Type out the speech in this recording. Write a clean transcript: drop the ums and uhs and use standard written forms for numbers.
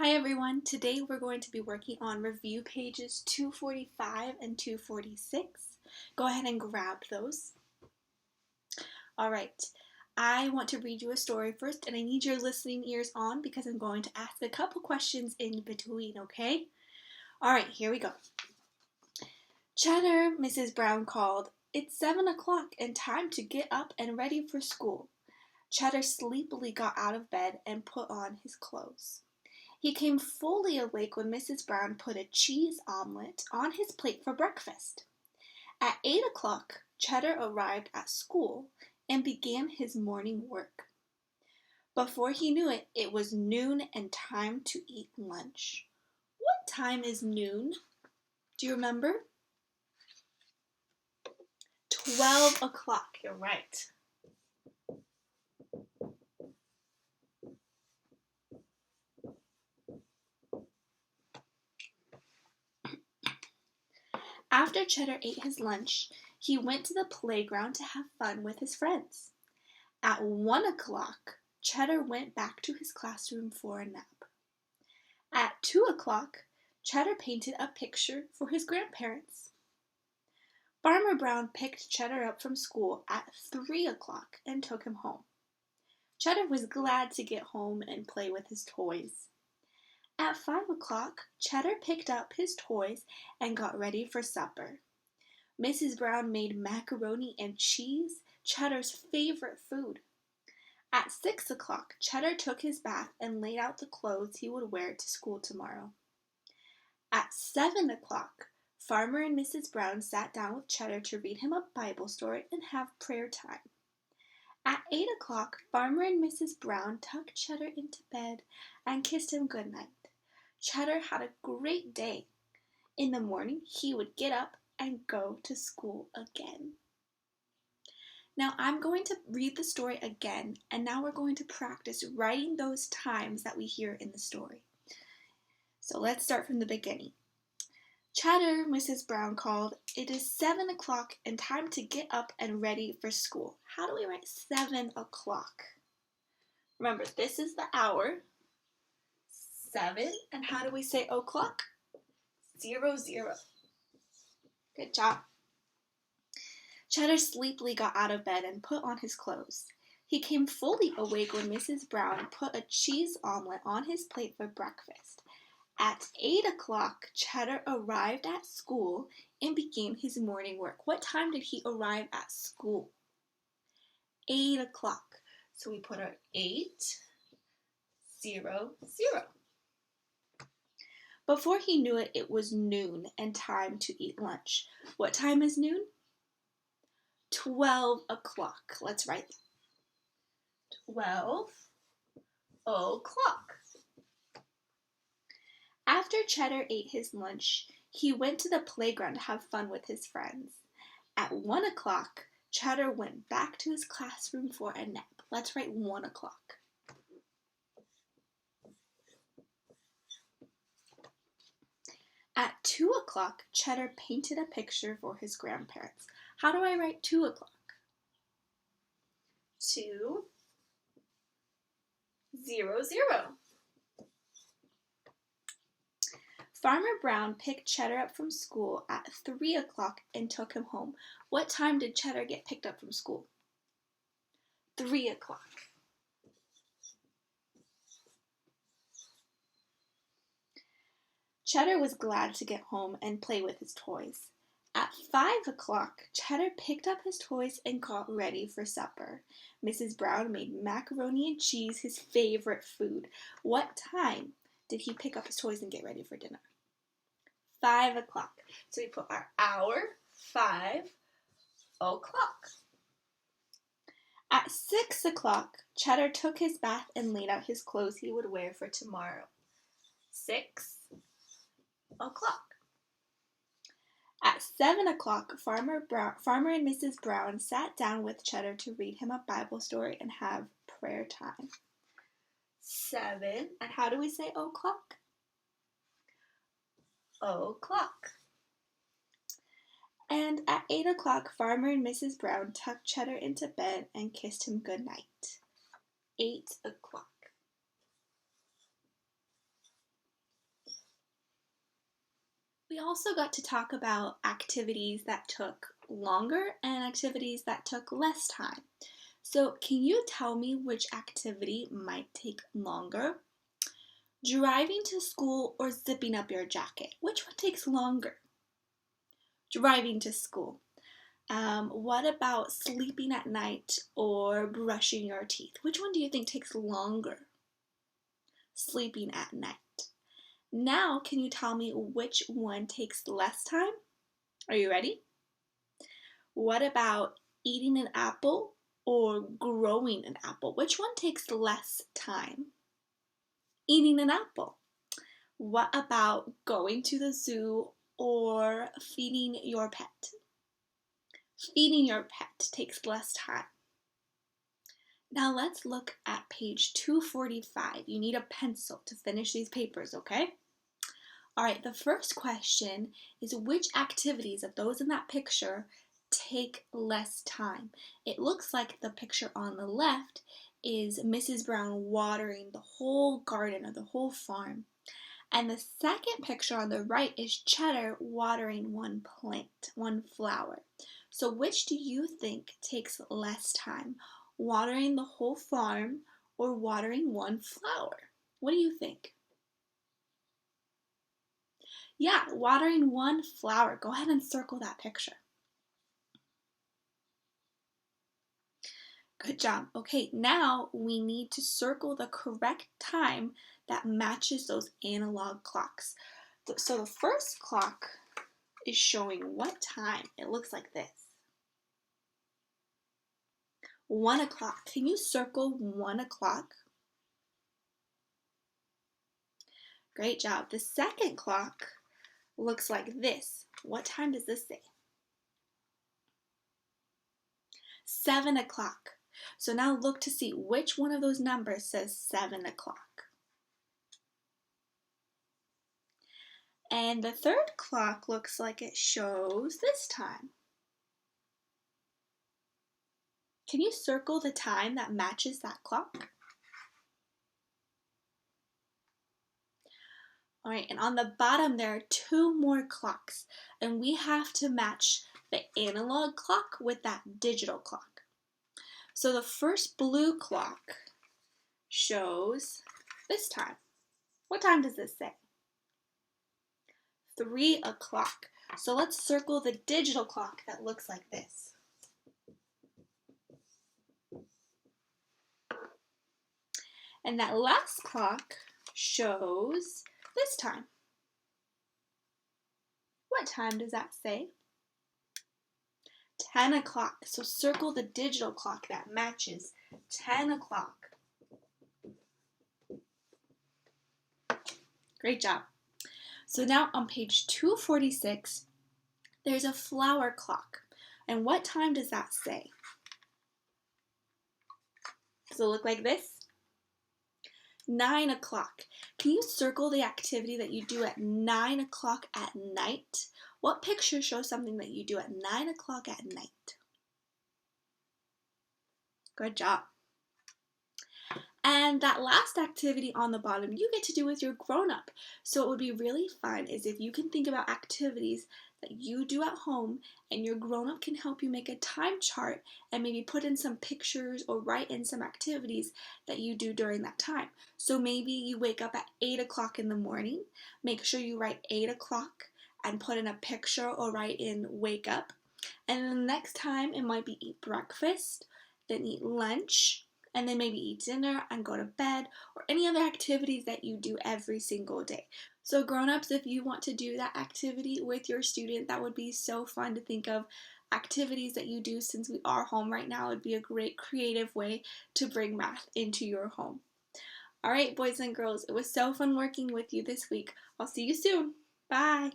Hi everyone, today we're going to be working on review pages 245 and 246. Go ahead and grab those. Alright, I want to read you a story first and I need your listening ears on because I'm going to ask a couple questions in between, okay? Alright, here we go. Cheddar, Mrs. Brown called. It's 7 o'clock and time to get up and ready for school. Cheddar sleepily got out of bed and put on his clothes. He came fully awake when Mrs. Brown put a cheese omelet on his plate for breakfast. At 8 o'clock, Cheddar arrived at school and began his morning work. Before he knew it, it was noon and time to eat lunch. What time is noon? Do you remember? 12 o'clock, you're right. After Cheddar ate his lunch, he went to the playground to have fun with his friends. At 1 o'clock, Cheddar went back to his classroom for a nap. At 2 o'clock, Cheddar painted a picture for his grandparents. Farmer Brown picked Cheddar up from school at 3 o'clock and took him home. Cheddar was glad to get home and play with his toys. At 5 o'clock, Cheddar picked up his toys and got ready for supper. Mrs. Brown made macaroni and cheese, Cheddar's favorite food. At 6 o'clock, Cheddar took his bath and laid out the clothes he would wear to school tomorrow. At 7 o'clock, Farmer and Mrs. Brown sat down with Cheddar to read him a Bible story and have prayer time. At 8 o'clock, Farmer and Mrs. Brown tucked Cheddar into bed and kissed him good night. Cheddar had a great day. In the morning, he would get up and go to school again. Now I'm going to read the story again, and now we're going to practice writing those times that we hear in the story. So let's start from the beginning. Cheddar, Mrs. Brown called. It is 7 o'clock and time to get up and ready for school. How do we write 7 o'clock? Remember, this is the hour. 7. And how do we say o'clock? 0, 0. Good job. Cheddar sleepily got out of bed and put on his clothes. He came fully awake when Mrs. Brown put a cheese omelet on his plate for breakfast. At 8 o'clock, Cheddar arrived at school and began his morning work. What time did he arrive at school? 8 o'clock. So we put our 8, 0, 0. Before he knew it, it was noon and time to eat lunch. What time is noon? 12 o'clock. Let's write that. 12 o'clock. After Cheddar ate his lunch, he went to the playground to have fun with his friends. At 1 o'clock, Cheddar went back to his classroom for a nap. Let's write 1 o'clock. At 2 o'clock, Cheddar painted a picture for his grandparents. How do I write 2 o'clock? 2, 0, 0. Farmer Brown picked Cheddar up from school at 3 o'clock and took him home. What time did Cheddar get picked up from school? 3 o'clock. Cheddar was glad to get home and play with his toys. At 5 o'clock, Cheddar picked up his toys and got ready for supper. Mrs. Brown made macaroni and cheese, his favorite food. What time did he pick up his toys and get ready for dinner? 5 o'clock. So we put our hour, 5 o'clock. At 6 o'clock, Cheddar took his bath and laid out his clothes he would wear for tomorrow. 6 o'clock. At 7 o'clock, Farmer and Mrs. Brown sat down with Cheddar to read him a Bible story and have prayer time. 7. And how do we say o'clock? O'clock. And at 8 o'clock, Farmer and Mrs. Brown tucked Cheddar into bed and kissed him good night. 8 o'clock. We also got to talk about activities that took longer and activities that took less time. So, can you tell me which activity might take longer? Driving to school or zipping up your jacket? Which one takes longer? Driving to school. What about sleeping at night or brushing your teeth? Which one do you think takes longer? Sleeping at night. Now, can you tell me which one takes less time? Are you ready? What about eating an apple or growing an apple? Which one takes less time? Eating an apple. What about going to the zoo or feeding your pet? Feeding your pet takes less time. Now let's look at page 245. You need a pencil to finish these papers, okay? All right, the first question is which activities of those in that picture take less time? It looks like the picture on the left is Mrs. Brown watering the whole garden or the whole farm. And the second picture on the right is Cheddar watering one plant, one flower. So which do you think takes less time? Watering the whole farm or watering one flower? What do you think? Yeah, watering one flower. Go ahead and circle that picture. Good job. Okay, now we need to circle the correct time that matches those analog clocks. So the first clock is showing what time? It looks like this. 1 o'clock. Can you circle 1 o'clock? Great job. The second clock looks like this. What time does this say? 7 o'clock. So now look to see which one of those numbers says 7 o'clock. And the third clock looks like it shows this time. Can you circle the time that matches that clock? All right, and on the bottom there are 2 more clocks, and we have to match the analog clock with that digital clock. So the first blue clock shows this time. What time does this say? 3 o'clock. So let's circle the digital clock that looks like this. And that last clock shows this time. What time does that say? 10 o'clock. So circle the digital clock that matches 10 o'clock. Great job. So now on page 246, there's a flower clock. And what time does that say? Does it look like this? 9 o'clock. Can you circle the activity that you do at 9 o'clock at night? What picture shows something that you do at 9 o'clock at night? Good job. And that last activity on the bottom, you get to do with your grown-up. So it would be really fun is if you can think about activities that you do at home and your grown-up can help you make a time chart and maybe put in some pictures or write in some activities that you do during that time. So maybe you wake up at 8 o'clock in the morning. Make sure you write 8 o'clock and put in a picture or write in wake up. And then the next time it might be eat breakfast, then eat lunch, and then maybe eat dinner and go to bed, or any other activities that you do every single day. So grown-ups, if you want to do that activity with your student, that would be so fun to think of activities that you do since we are home right now. It would be a great creative way to bring math into your home. All right, boys and girls, it was so fun working with you this week. I'll see you soon. Bye.